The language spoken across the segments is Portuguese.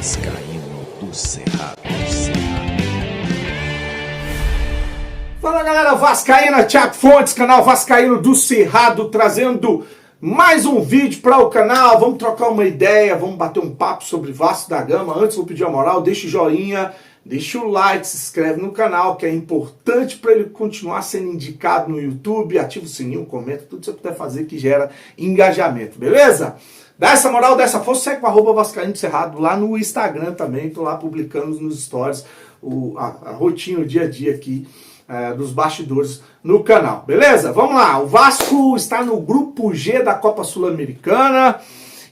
Vascaíno do Cerrado. Fala galera vascaína, Thiago Fontes, canal Vascaíno do Cerrado, trazendo mais um vídeo para o canal. Vamos trocar uma ideia, vamos bater um papo sobre Vasco da Gama. Antes vou pedir a moral, deixa o joinha, deixa o like, se inscreve no canal, que é importante para ele continuar sendo indicado no YouTube. Ativa o sininho, comenta, tudo que você puder fazer que gera engajamento, beleza? Dá essa moral, dá essa força, segue com @Vascaíno do Cerrado lá no Instagram também. Tô lá publicando nos stories a rotina, o dia a dia aqui dos bastidores no canal, beleza? Vamos lá, o Vasco está no grupo G da Copa Sul-Americana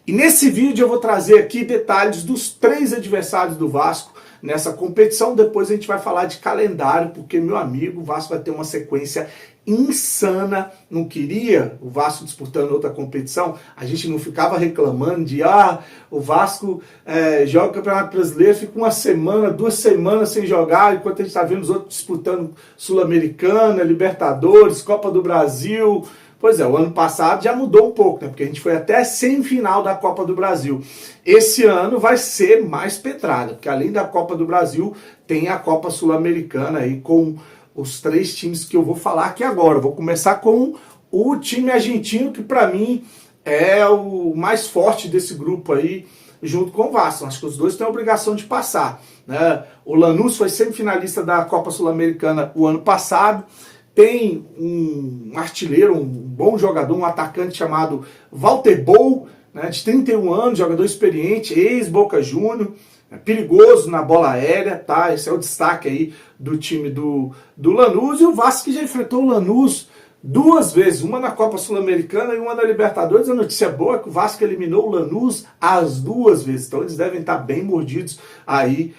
e nesse vídeo eu vou trazer aqui detalhes dos 3 adversários do Vasco nessa competição. Depois a gente vai falar de calendário, porque, meu amigo, o Vasco vai ter uma sequência insana. Não queria o Vasco disputando outra competição, a gente não ficava reclamando de o Vasco joga o Campeonato Brasileiro, fica uma semana, 2 semanas sem jogar, enquanto a gente está vendo os outros disputando Sul-Americana, Libertadores, Copa do Brasil. Pois é, o ano passado já mudou um pouco, né? Porque a gente foi até a semifinal da Copa do Brasil. Esse ano vai ser mais pedrada, porque além da Copa do Brasil, tem a Copa Sul-Americana aí com os 3 times que eu vou falar aqui agora. Eu vou começar com o time argentino, que para mim é o mais forte desse grupo aí, junto com o Vasco. Acho que os dois têm a obrigação de passar, né? O Lanús foi semifinalista da Copa Sul-Americana o ano passado. Tem um artilheiro, um bom jogador, um atacante chamado Walter Bou, né, de 31 anos, jogador experiente, ex-Boca Júnior, perigoso na bola aérea, tá? Esse é o destaque aí do time do Lanús. E o Vasco, que já enfrentou o Lanús 2 vezes, uma na Copa Sul-Americana e uma na Libertadores. A notícia boa é que o Vasco eliminou o Lanús as 2 vezes, então eles devem estar bem mordidos aí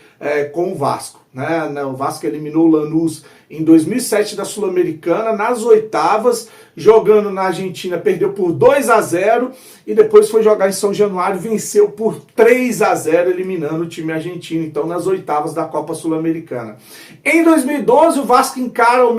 com o Vasco, né? O Vasco eliminou o Lanús em 2007 da Sul-Americana, nas oitavas, jogando na Argentina, perdeu por 2-0 e depois foi jogar em São Januário, venceu por 3-0, eliminando o time argentino, então nas oitavas da Copa Sul-Americana. Em 2012, o Vasco encara o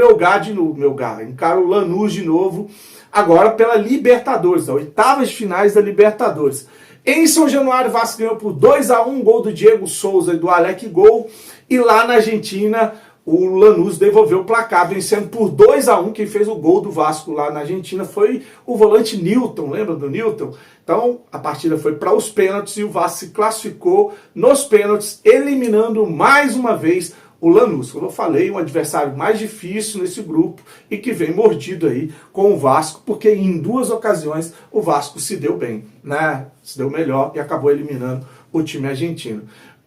encara o Lanús de novo, agora pela Libertadores, oitavas de finais da Libertadores. Em São Januário, o Vasco ganhou por 2-1, gol do Diego Souza e do Alec Gol, e lá na Argentina, o Lanús devolveu o placar, vencendo por 2-1. Quem fez o gol do Vasco lá na Argentina foi o volante Newton, lembra do Newton? Então, a partida foi para os pênaltis e o Vasco se classificou nos pênaltis, eliminando mais uma vez o Lanús. Como eu falei, um adversário mais difícil nesse grupo e que vem mordido aí com o Vasco, porque em 2 ocasiões o Vasco se deu bem, né? Se deu melhor e acabou eliminando o time argentino.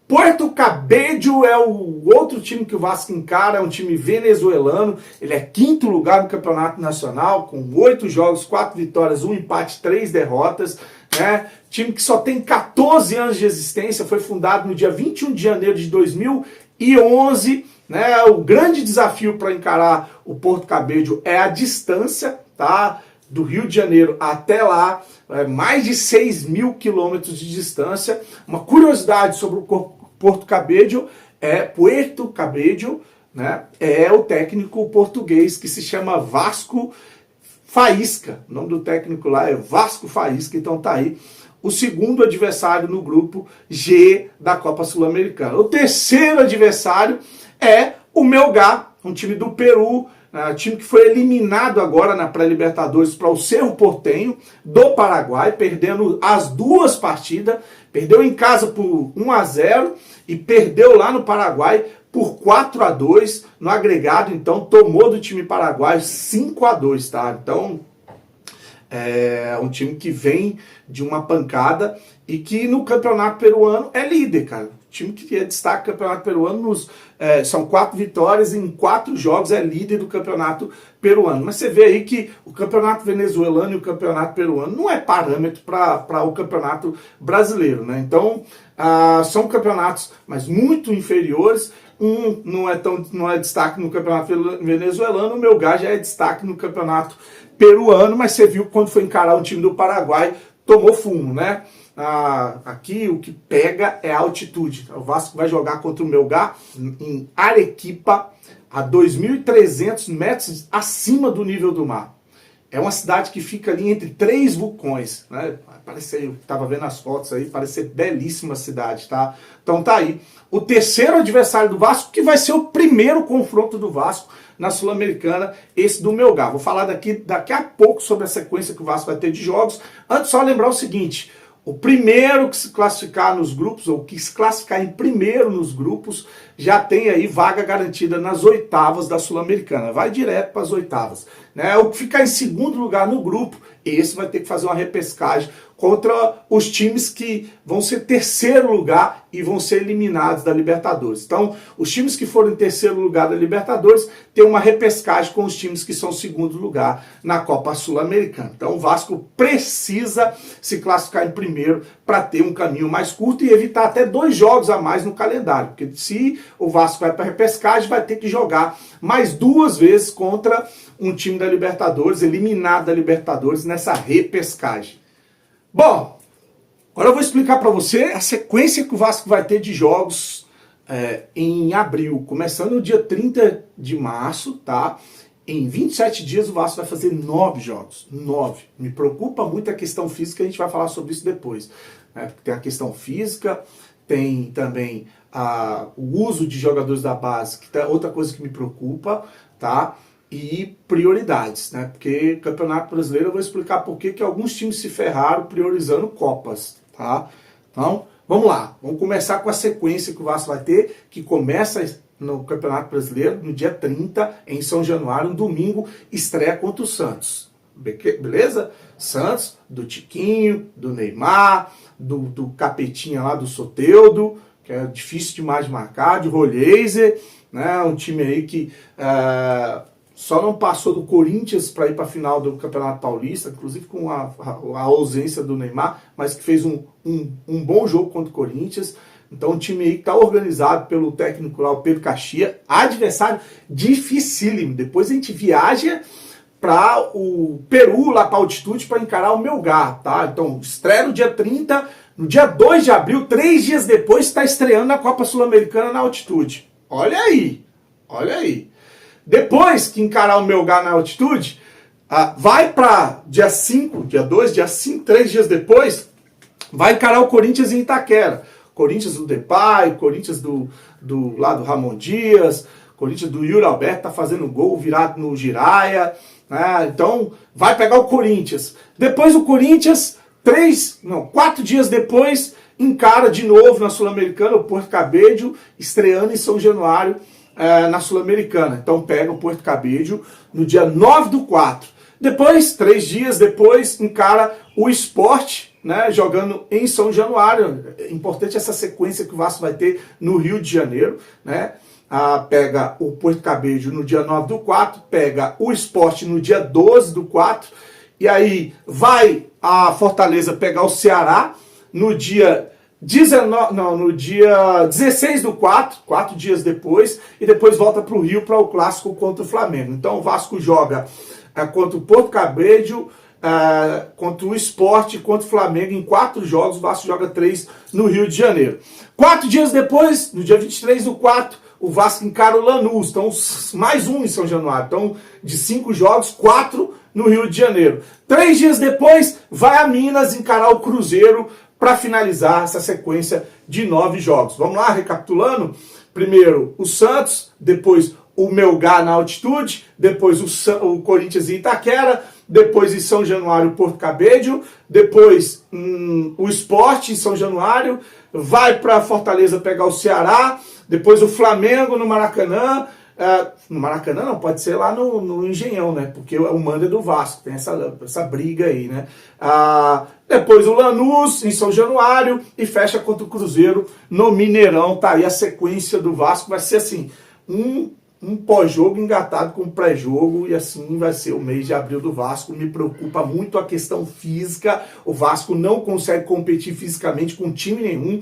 Puerto Cabello é o outro time que o Vasco encara, é um time venezuelano. Ele é 5º lugar no Campeonato Nacional, com 8 jogos, 4 vitórias, 1 empate, 3 derrotas. Né? Time que só tem 14 anos de existência, foi fundado no dia 21 de janeiro de 2011. Né? O grande desafio para encarar o Puerto Cabello é a distância, tá? Do Rio de Janeiro até lá, mais de 6.000 quilômetros de distância. Uma curiosidade sobre o Puerto Cabello, né, é o técnico português que se chama Vasco Faísca. O nome do técnico lá é Vasco Faísca, então tá aí o 2º adversário no grupo G da Copa Sul-Americana. O 3º adversário é o Melgar, um time do Peru, time que foi eliminado agora na pré-Libertadores para o Cerro Porteño do Paraguai, perdendo as 2 partidas, perdeu em casa por 1-0 e perdeu lá no Paraguai por 4-2 no agregado, então tomou do time paraguaio 5-2, tá? Então é um time que vem de uma pancada e que no campeonato peruano é líder, cara. O time que destaca o campeonato peruano são 4 vitórias em 4 jogos, é líder do campeonato peruano. Mas você vê aí que o campeonato venezuelano e o campeonato peruano não é parâmetro para o campeonato brasileiro, né? Então, são campeonatos, mas muito inferiores. Um não é destaque no campeonato venezuelano, o Melgar já é destaque no campeonato peruano, mas você viu quando foi encarar um time do Paraguai, tomou fumo, né? Aqui o que pega é a altitude. O Vasco vai jogar contra o Melgar em Arequipa, a 2.300 metros acima do nível do mar. É uma cidade que fica ali entre 3 vulcões, né? Parece, eu estava vendo as fotos aí, parece ser belíssima cidade, tá? Então tá aí. O terceiro adversário do Vasco, que vai ser o primeiro confronto do Vasco na Sul-Americana, esse do Melgar. Vou falar daqui a pouco sobre a sequência que o Vasco vai ter de jogos. Antes, só lembrar o seguinte: o primeiro que se classificar nos grupos, ou que se classificar em primeiro nos grupos, já tem aí vaga garantida nas oitavas da Sul-Americana. Vai direto para as oitavas, né? O que ficar em segundo lugar no grupo, esse vai ter que fazer uma repescagem contra os times que vão ser terceiro lugar e vão ser eliminados da Libertadores. Então, os times que forem terceiro lugar da Libertadores tem uma repescagem com os times que são segundo lugar na Copa Sul-Americana. Então, o Vasco precisa se classificar em primeiro para ter um caminho mais curto e evitar até 2 jogos a mais no calendário. Porque se o Vasco vai para a repescagem, vai ter que jogar mais 2 vezes contra um time da Libertadores, eliminado da Libertadores nessa repescagem. Bom, agora eu vou explicar para você a sequência que o Vasco vai ter de jogos em abril, começando no dia 30 de março, tá? Em 27 dias o Vasco vai fazer 9 jogos, 9. Me preocupa muito a questão física, a gente vai falar sobre isso depois, né? Tem a questão física, tem também o uso de jogadores da base, que é outra coisa que me preocupa, tá? E prioridades, né? Porque Campeonato Brasileiro eu vou explicar por que alguns times se ferraram priorizando Copas, tá? Então, vamos lá. Vamos começar com a sequência que o Vasco vai ter, que começa no Campeonato Brasileiro no dia 30, em São Januário, um domingo, estreia contra o Santos. Beleza? Santos, do Tiquinho, do Neymar, do Capetinha lá, do Soteldo, que é difícil demais de marcar, de Rolheiser, né? Um time aí que só não passou do Corinthians para ir para a final do Campeonato Paulista, inclusive com a ausência do Neymar, mas que fez um bom jogo contra o Corinthians. Então um time aí que está organizado pelo técnico lá, o Pedro Caixia, adversário dificílimo. Depois a gente viaja para o Peru, lá para altitude, para encarar o Melgar, tá? Então estreia no dia 30, no dia 2 de abril, 3 dias depois, está estreando na Copa Sul-Americana na altitude. Olha aí, olha aí. Depois que encarar o Melgar na altitude, vai para dia 5, dia 2, dia 5, 3 dias depois, vai encarar o Corinthians em Itaquera. Corinthians do Depay, Corinthians lá do Ramon Dias, Corinthians do Yuri Alberto, tá fazendo gol virado no Giraia, né? Então vai pegar o Corinthians. Depois o Corinthians, 4 dias depois, encara de novo na Sul-Americana o Porto Cabedelo, estreando em São Januário, na Sul-Americana. Então pega o Porto Cabedelo no dia 9/4. Depois, 3 dias depois, encara o Sport, né, jogando em São Januário. É importante essa sequência que o Vasco vai ter no Rio de Janeiro, né? Pega o Porto Cabedelo no dia 9/4, pega o Sport no dia 12/4, e aí vai a Fortaleza pegar o Ceará no dia 16/4, 4 dias depois, e depois volta para o Rio para o clássico contra o Flamengo. Então o Vasco joga contra o Porto Cabedelo, contra o Sport, contra o Flamengo em 4 jogos. O Vasco joga 3 no Rio de Janeiro. 4 dias depois, no dia 23/4, o Vasco encara o Lanús. Então mais um em São Januário. Então de 5 jogos, 4 no Rio de Janeiro. 3 dias depois, vai a Minas encarar o Cruzeiro para finalizar essa sequência de 9 jogos. Vamos lá, recapitulando. Primeiro o Santos, depois o Melgar na altitude, depois o Corinthians em Itaquera, depois em São Januário, Porto Cabedelo, depois o Sport em São Januário, vai para Fortaleza pegar o Ceará, depois o Flamengo no Maracanã. No Maracanã não, pode ser lá no Engenhão, né? Porque o mando é do Vasco, tem essa briga aí, né? Depois o Lanús em São Januário e fecha contra o Cruzeiro no Mineirão. Tá aí a sequência do Vasco, vai ser assim, um pós-jogo engatado com pré-jogo, e assim vai ser o mês de abril do Vasco. Me preocupa muito a questão física. O Vasco não consegue competir fisicamente com time nenhum.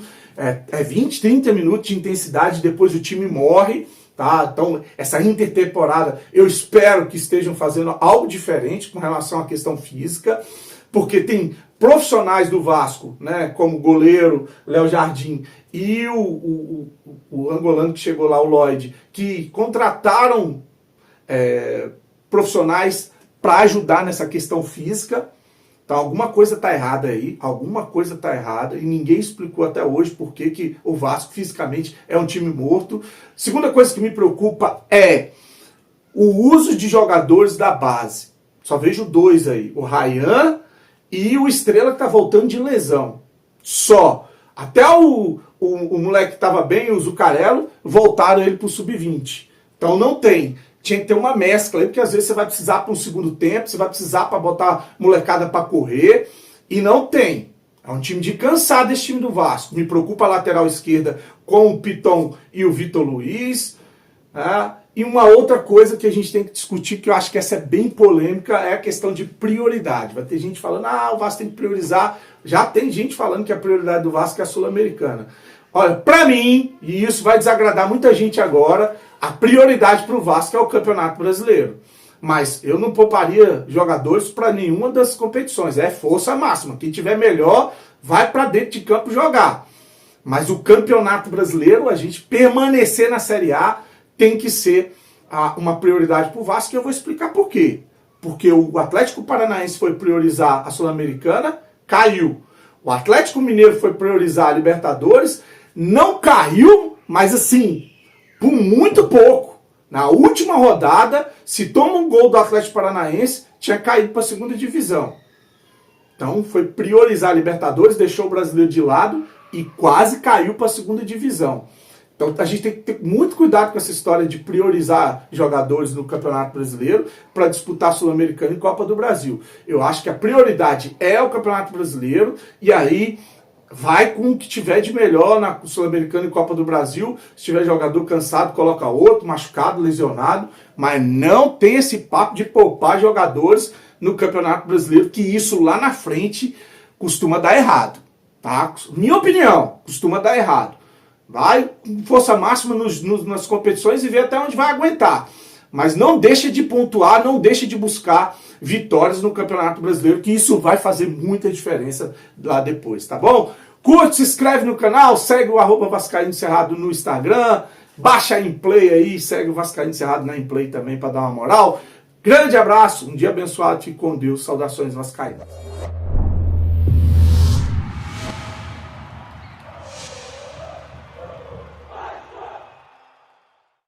20, 30 minutos de intensidade, depois o time morre. Tá? Então, essa intertemporada, eu espero que estejam fazendo algo diferente com relação à questão física, porque tem profissionais do Vasco, né, como o goleiro Léo Jardim e o angolano que chegou lá, o Lloyd, que contrataram profissionais para ajudar nessa questão física. Então alguma coisa está errada aí, alguma coisa está errada, e ninguém explicou até hoje por que o Vasco fisicamente é um time morto. Segunda coisa que me preocupa é o uso de jogadores da base. Só vejo dois aí, o Ryan e o Estrela que está voltando de lesão. Só. Até o moleque que estava bem, o Zuccarello, voltaram ele para o sub-20. Então não tem. Tinha que ter uma mescla aí, porque às vezes você vai precisar para um segundo tempo, você vai precisar para botar molecada para correr, e não tem. É um time de cansado esse time do Vasco. Me preocupa a lateral esquerda com o Piton e o Vitor Luiz. Né? E uma outra coisa que a gente tem que discutir, que eu acho que essa é bem polêmica, é a questão de prioridade. Vai ter gente falando, o Vasco tem que priorizar. Já tem gente falando que a prioridade do Vasco é a Sul-Americana. Olha, pra mim, e isso vai desagradar muita gente agora, a prioridade pro Vasco é o Campeonato Brasileiro. Mas eu não pouparia jogadores para nenhuma das competições. É força máxima. Quem tiver melhor, vai para dentro de campo jogar. Mas o Campeonato Brasileiro, a gente permanecer na Série A, tem que ser uma prioridade para o Vasco, e eu vou explicar por quê. Porque o Atlético Paranaense foi priorizar a Sul-Americana, caiu. O Atlético Mineiro foi priorizar a Libertadores, não caiu, mas assim, por muito pouco. Na última rodada, se toma um gol do Atlético Paranaense, tinha caído para a segunda divisão. Então foi priorizar a Libertadores, deixou o brasileiro de lado e quase caiu para a segunda divisão. Então a gente tem que ter muito cuidado com essa história de priorizar jogadores no Campeonato Brasileiro para disputar Sul-Americana e Copa do Brasil. Eu acho que a prioridade é o Campeonato Brasileiro, e aí vai com o que tiver de melhor na Sul-Americana e Copa do Brasil. Se tiver jogador cansado, coloca outro, machucado, lesionado, mas não tem esse papo de poupar jogadores no Campeonato Brasileiro, que isso lá na frente costuma dar errado. Tá? Minha opinião, costuma dar errado. Vai com força máxima nas competições e vê até onde vai aguentar. Mas não deixa de pontuar, não deixa de buscar vitórias no Campeonato Brasileiro, que isso vai fazer muita diferença lá depois, tá bom? Curte, se inscreve no canal, segue o @Vascaíno Cerrado no Instagram, baixa a Inplay aí, segue o Vascaíno Cerrado na Inplay também para dar uma moral. Grande abraço, um dia abençoado, fique com Deus, saudações vascaínas.